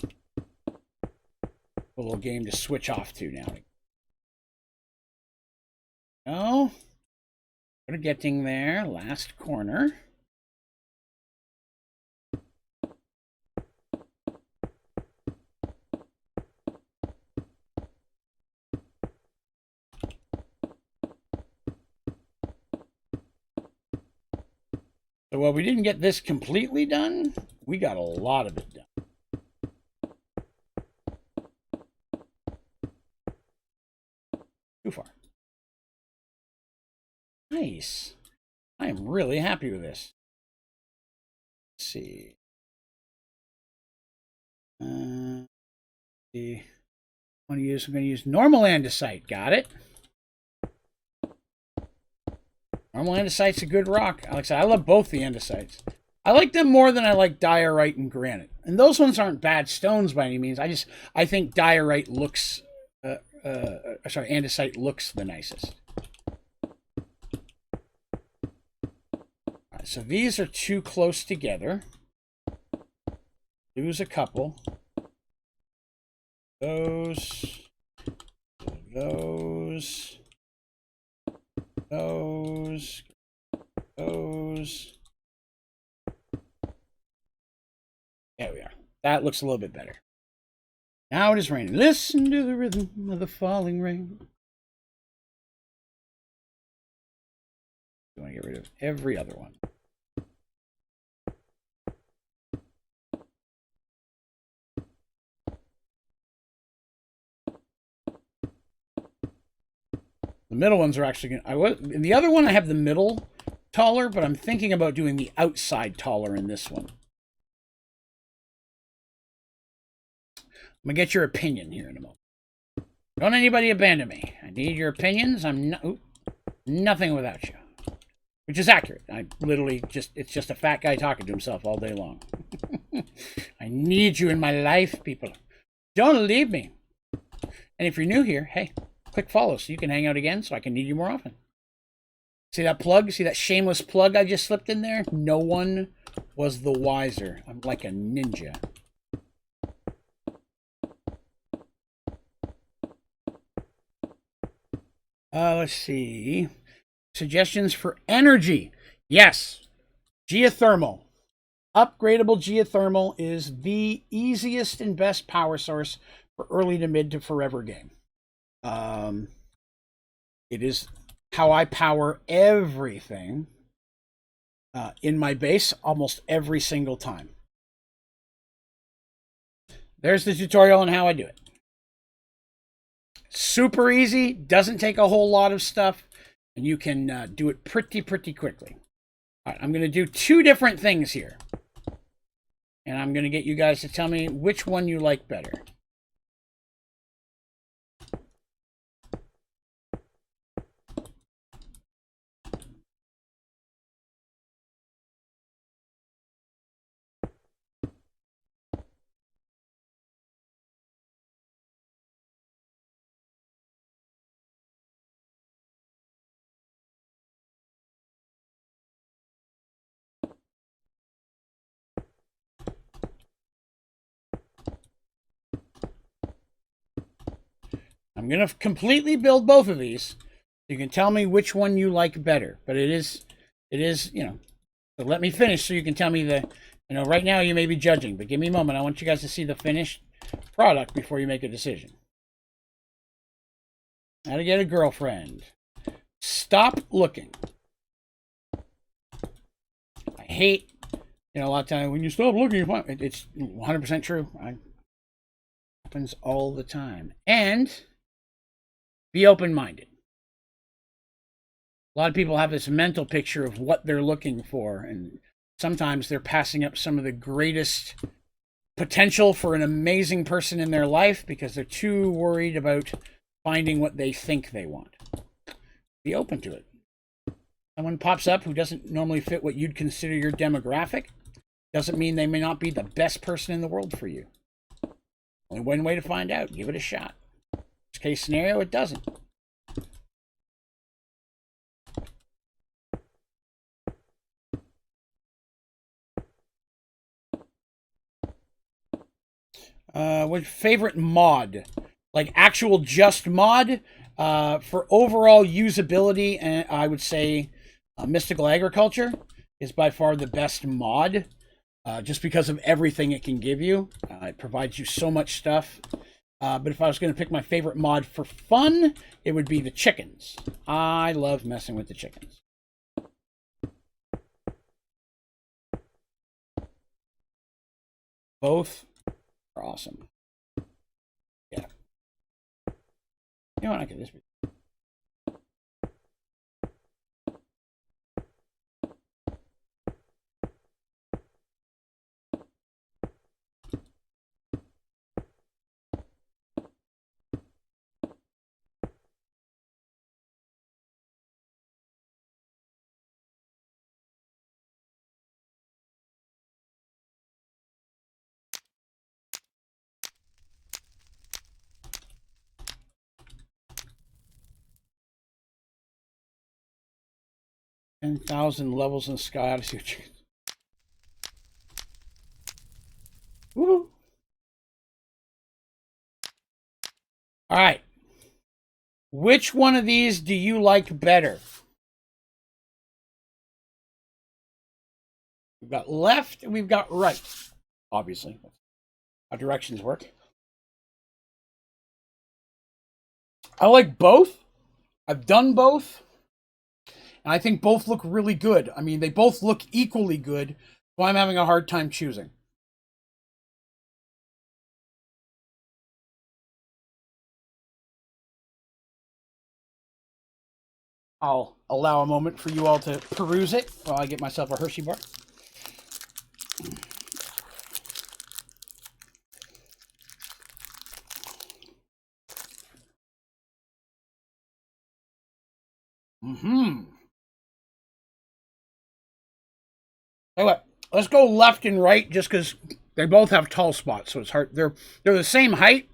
Speaker 1: A little game to switch off to now. Oh, we're getting there. Last corner. So while we didn't get this completely done, we got a lot of it done. Too far. Nice. I am really happy with this. Let's see. I'm going to use normal andesite. Got it. Normal andesite's a good rock. Like I said, I love both the andesites. I like them more than I like diorite and granite. And those ones aren't bad stones by any means. I think diorite looks, andesite looks the nicest. All right, so these are too close together. Lose a couple. Those. There we are. That looks a little bit better. Now it is raining. Listen to the rhythm of the falling rain. You want to get rid of every other one. The middle ones are actually going. In the other one, I have the middle taller, but I'm thinking about doing the outside taller in this one. I'm gonna get your opinion here in a moment. Don't anybody abandon me. I need your opinions. I'm nothing without you, which is accurate. I literally it's just a fat guy talking to himself all day long. I need you in my life, people. Don't leave me. And if you're new here, hey, click follow so you can hang out again so I can need you more often. See that plug? See that shameless plug I just slipped in there? No one was the wiser. I'm like a ninja. Let's see. Suggestions for energy. Yes. Geothermal. Upgradable geothermal is the easiest and best power source for early to mid to forever game. It is how I power everything in my base almost every single time. There's the tutorial on how I do it. Super easy, doesn't take a whole lot of stuff, and you can do it pretty quickly. All right, I'm going to do two different things here. And I'm going to get you guys to tell me which one you like better. I'm going to completely build both of these. You can tell me which one you like better. But it is, you know, so let me finish so you can tell me right now you may be judging, but give me a moment. I want you guys to see the finished product before you make a decision. How to get a girlfriend. Stop looking. I hate, a lot of times when you stop looking, it's 100% true. It happens all the time. And be open-minded. A lot of people have this mental picture of what they're looking for, and sometimes they're passing up some of the greatest potential for an amazing person in their life because they're too worried about finding what they think they want. Be open to it. Someone pops up who doesn't normally fit what you'd consider your demographic. Doesn't mean they may not be the best person in the world for you. Only one way to find out. Give it a shot. Worst case scenario, it doesn't. What favorite mod? Like actual just mod? For overall usability, and I would say Mystical Agriculture is by far the best mod. Just because of everything it can give you. It provides you so much stuff. But if I was going to pick my favorite mod for fun, it would be the chickens. I love messing with the chickens. Both are awesome. Yeah. You know what? I could this. 10,000 levels in the sky. To see what you... Woo! All right. Which one of these do you like better? We've got left and we've got right. Obviously. That's how directions work. I like both. I've done both. And I think both look really good. I mean, they both look equally good, so I'm having a hard time choosing. I'll allow a moment for you all to peruse it while I get myself a Hershey bar. Anyway, let's go left and right just because they both have tall spots, so it's hard. They're the same height.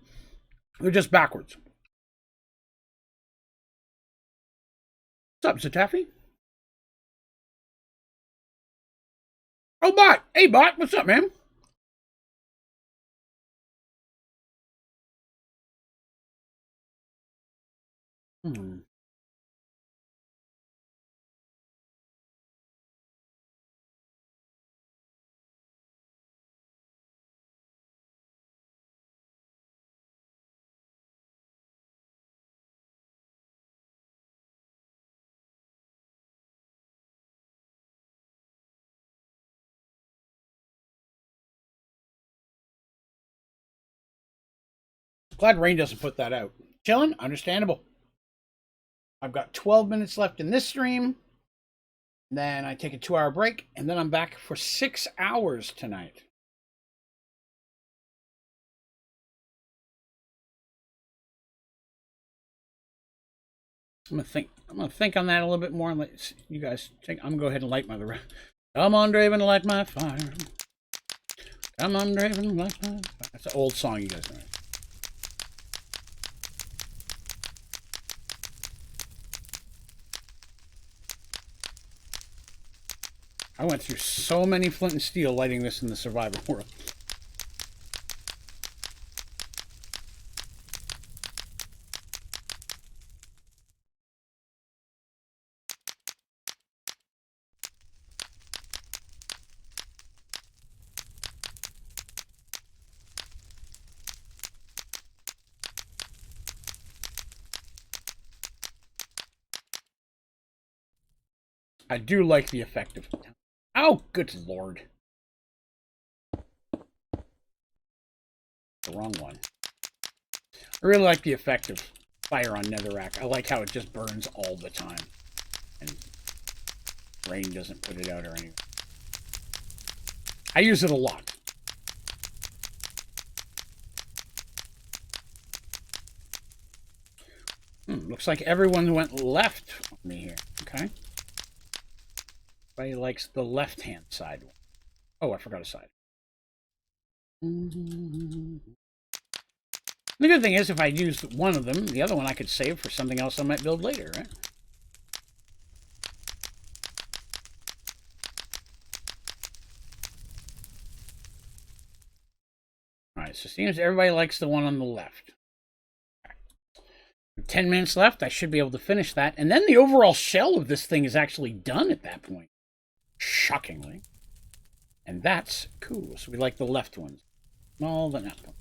Speaker 1: They're just backwards. What's up, Zatafi? Oh, Bot. Hey, Bot. What's up, man? Glad Rain doesn't put that out. Chilling? Understandable. I've got 12 minutes left in this stream. Then I take a 2-hour break, and then I'm back for 6 hours tonight. I'm gonna think on that a little bit more and let you guys think. I'm gonna go ahead and light my Come on, Draven, light my fire. Come on, Draven, light my fire. That's an old song, you guys know. I went through so many flint and steel lighting this in the survival world. I do like the effect of... Oh, good lord. The wrong one. I really like the effect of fire on netherrack. I like how it just burns all the time. And rain doesn't put it out or anything. I use it a lot. Looks like everyone went left on me here. Okay. Everybody likes the left-hand side one. Oh, I forgot a side. The good thing is, if I used one of them, the other one I could save for something else I might build later, right? Alright, so it seems everybody likes the one on the left. 10 minutes left, I should be able to finish that. And then the overall shell of this thing is actually done at that point. Shockingly. And that's cool. So we like the left ones. Smaller than that one.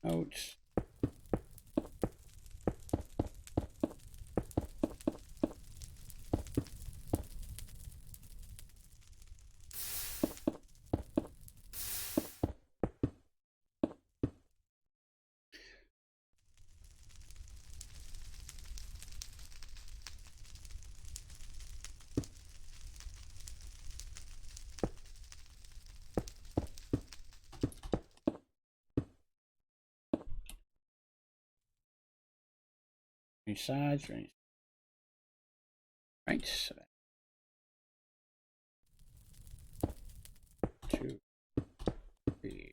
Speaker 1: Ouch. Sides, right? Right. So 2, 3.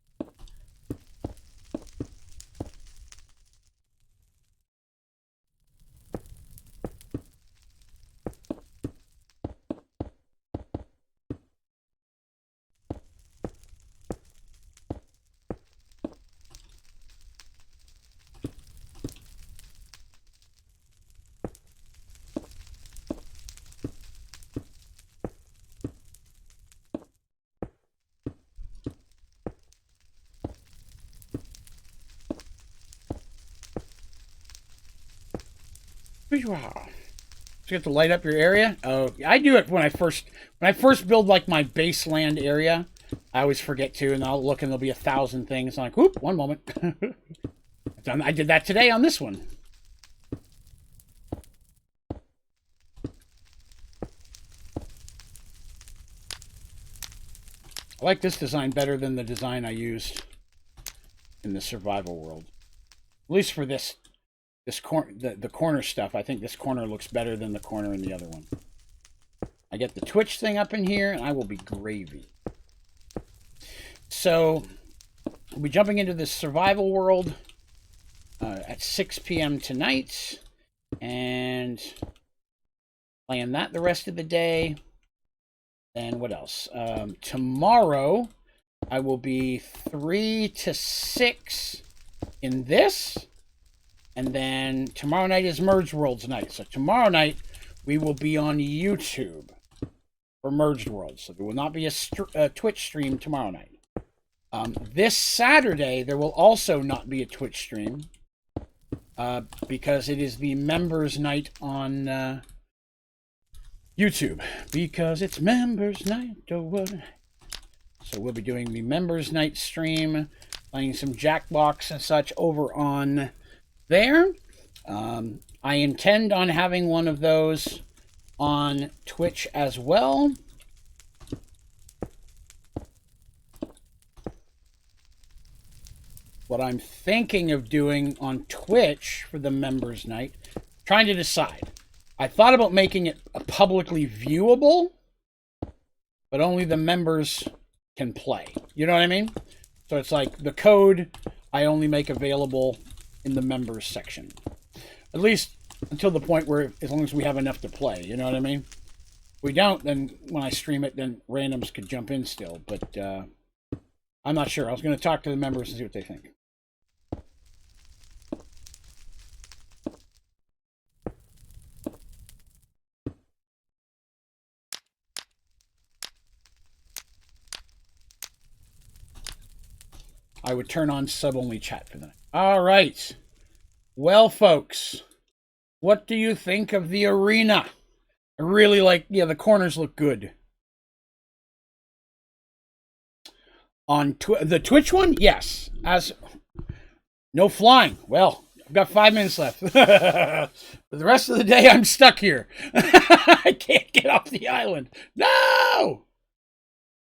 Speaker 1: So you have to light up your area. Oh, I do it when I first build like my base land area. I always forget to, and I'll look and there'll be 1,000 things. I'm like, whoop, one moment. I did that today on this one. I like this design better than the design I used in the survival world. At least for this the corner stuff. I think this corner looks better than the corner in the other one. I get the Twitch thing up in here, and I will be gravy. So, we'll be jumping into this survival world at 6 p.m. tonight, and playing that the rest of the day. And what else? Tomorrow, I will be 3 to 6 in this. And then tomorrow night is Merged Worlds night. So tomorrow night, we will be on YouTube for Merged Worlds. So there will not be a Twitch stream tomorrow night. This Saturday, there will also not be a Twitch stream. Because it is the members' night on YouTube, because it's members night or what. So we'll be doing the members night stream, playing some Jackbox and such over on there. I intend on having one of those on Twitch as well. What I'm thinking of doing on Twitch for the members night, trying to decide. I thought about making it publicly viewable, but only the members can play. You know what I mean? So it's like the code I only make available in the members section. At least until the point where, as long as we have enough to play, you know what I mean? If we don't, then when I stream it, then randoms could jump in still. But I'm not sure. I was going to talk to the members and see what they think. I would turn on sub-only chat for that. All right. Well, folks, what do you think of the arena? I really like, yeah, the corners look good. On the Twitch one, yes. As no flying. Well, I've got 5 minutes left. For the rest of the day, I'm stuck here. I can't get off the island. No!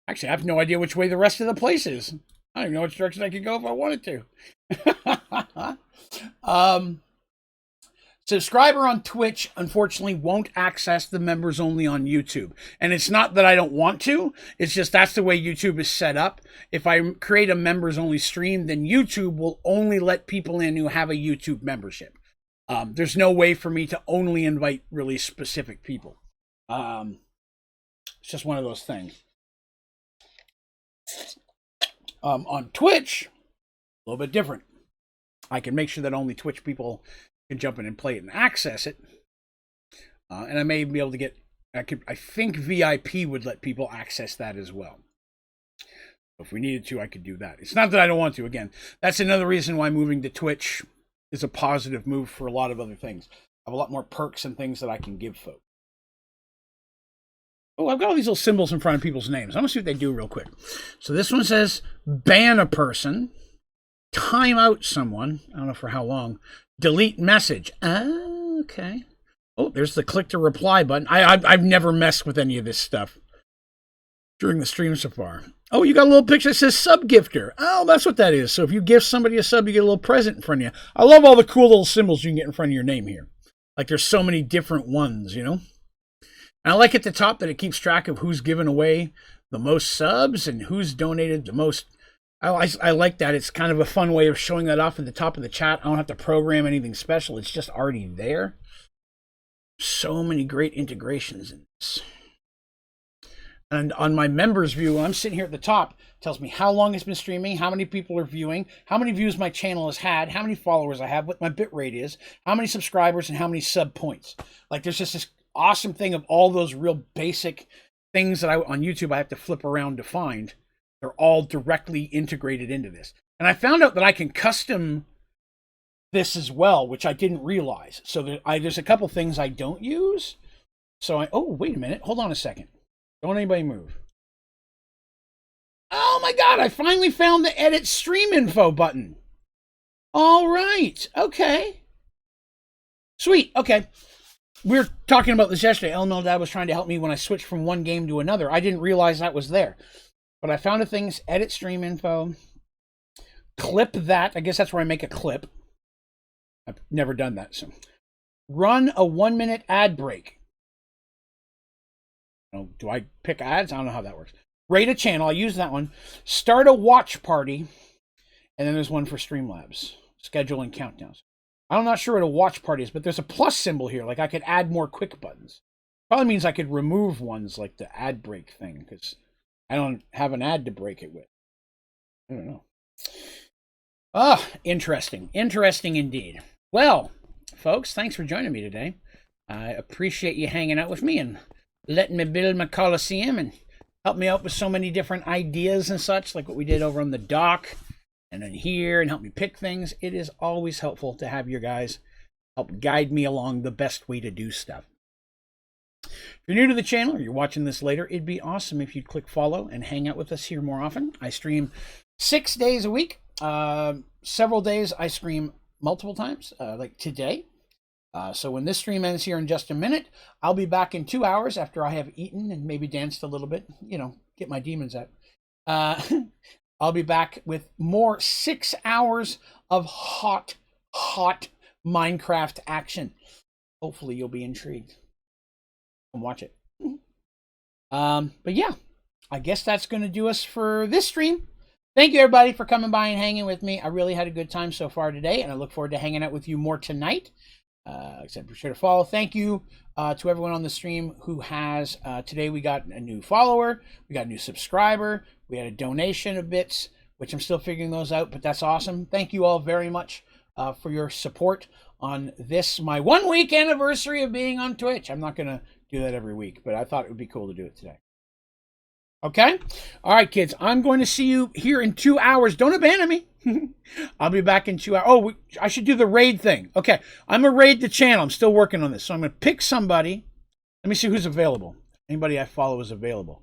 Speaker 1: Actually, I have no idea which way the rest of the place is. I don't even know which direction I could go if I wanted to. Subscriber on Twitch, unfortunately, won't access the members only on YouTube. And it's not that I don't want to. It's just that's the way YouTube is set up. If I create a members only stream, then YouTube will only let people in who have a YouTube membership. There's no way for me to only invite really specific people. It's just one of those things. On Twitch, a little bit different. I can make sure that only Twitch people can jump in and play it and access it. And I may be able to get, I think VIP would let people access that as well. If we needed to, I could do that. It's not that I don't want to. Again, that's another reason why moving to Twitch is a positive move for a lot of other things. I have a lot more perks and things that I can give folks. Oh, I've got all these little symbols in front of people's names. I'm going to see what they do real quick. So this one says, ban a person, time out someone, I don't know for how long, delete message. Okay. Oh, there's the click to reply button. I've never messed with any of this stuff during the stream so far. Oh, you got a little picture that says sub gifter. Oh, that's what that is. So if you gift somebody a sub, you get a little present in front of you. I love all the cool little symbols you can get in front of your name here. Like there's so many different ones, you know? And I like at the top that it keeps track of who's given away the most subs and who's donated the most. I like that. It's kind of a fun way of showing that off at the top of the chat. I don't have to program anything special. It's just already there. So many great integrations in this. And on my members view, when I'm sitting here at the top, it tells me how long it's been streaming, how many people are viewing, how many views my channel has had, how many followers I have, what my bit rate is, how many subscribers, and how many sub points. Like there's just this awesome thing of all those real basic things that on YouTube I have to flip around to find. They're all directly integrated into this. And I found out that I can custom this as well, which I didn't realize. So there's a couple things I don't use. So oh, wait a minute. Hold on a second. Don't anybody move. Oh my God, I finally found the edit stream info button. All right. Okay. Sweet. Okay. We were talking about this yesterday. LML Dad was trying to help me when I switched from one game to another. I didn't realize that was there. But I found a thing, edit stream info, clip that. I guess that's where I make a clip. I've never done that. So run a 1-minute ad break. Oh, do I pick ads? I don't know how that works. Rate a channel. I use that one. Start a watch party. And then there's one for Streamlabs. Schedule and countdowns. I'm not sure what a watch party is, but there's a plus symbol here. Like I could add more quick buttons. Probably means I could remove ones like the ad break thing because I don't have an ad to break it with. I don't know. Ah, interesting. Interesting indeed. Well, folks, thanks for joining me today. I appreciate you hanging out with me and letting me build my Coliseum and help me out with so many different ideas and such, like what we did over on the dock and then here, and help me pick things. It is always helpful to have your guys help guide me along the best way to do stuff. If you're new to the channel or you're watching this later, it'd be awesome if you'd click follow and hang out with us here more often. I stream 6 days a week. Several days I stream multiple times, like today. So when this stream ends here in just a minute, I'll be back in 2 hours after I have eaten and maybe danced a little bit, you know, get my demons out. I'll be back with more 6 hours of hot Minecraft action. Hopefully you'll be intrigued and watch it. But yeah, I guess that's going to do us for this stream. Thank you everybody for coming by and hanging with me. I really had a good time so far today, and I look forward to hanging out with you more tonight. Except be sure to follow. Thank you to everyone on the stream who has, today we got a new follower, we got a new subscriber, we had a donation of bits, which I'm still figuring those out, but that's awesome. Thank you all very much for your support on this, my 1 week anniversary of being on Twitch. I'm not going to do that every week, but I thought it would be cool to do it today. Okay? All right, kids. I'm going to see you here in 2 hours. Don't abandon me. I'll be back in 2 hours. Oh, I should do the raid thing. Okay. I'm going to raid the channel. I'm still working on this. So I'm going to pick somebody. Let me see who's available. Anybody I follow is available.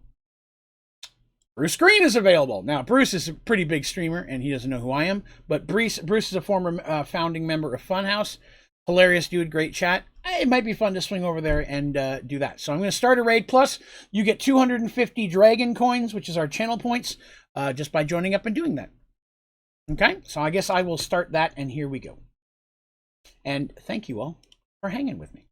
Speaker 1: Bruce Green is available. Now, Bruce is a pretty big streamer, and he doesn't know who I am. But Bruce is a former founding member of Funhouse. Hilarious dude, great chat. It might be fun to swing over there and do that. So I'm going to start a raid. Plus, you get 250 dragon coins, which is our channel points, just by joining up and doing that. Okay? So I guess I will start that, and here we go. And thank you all for hanging with me.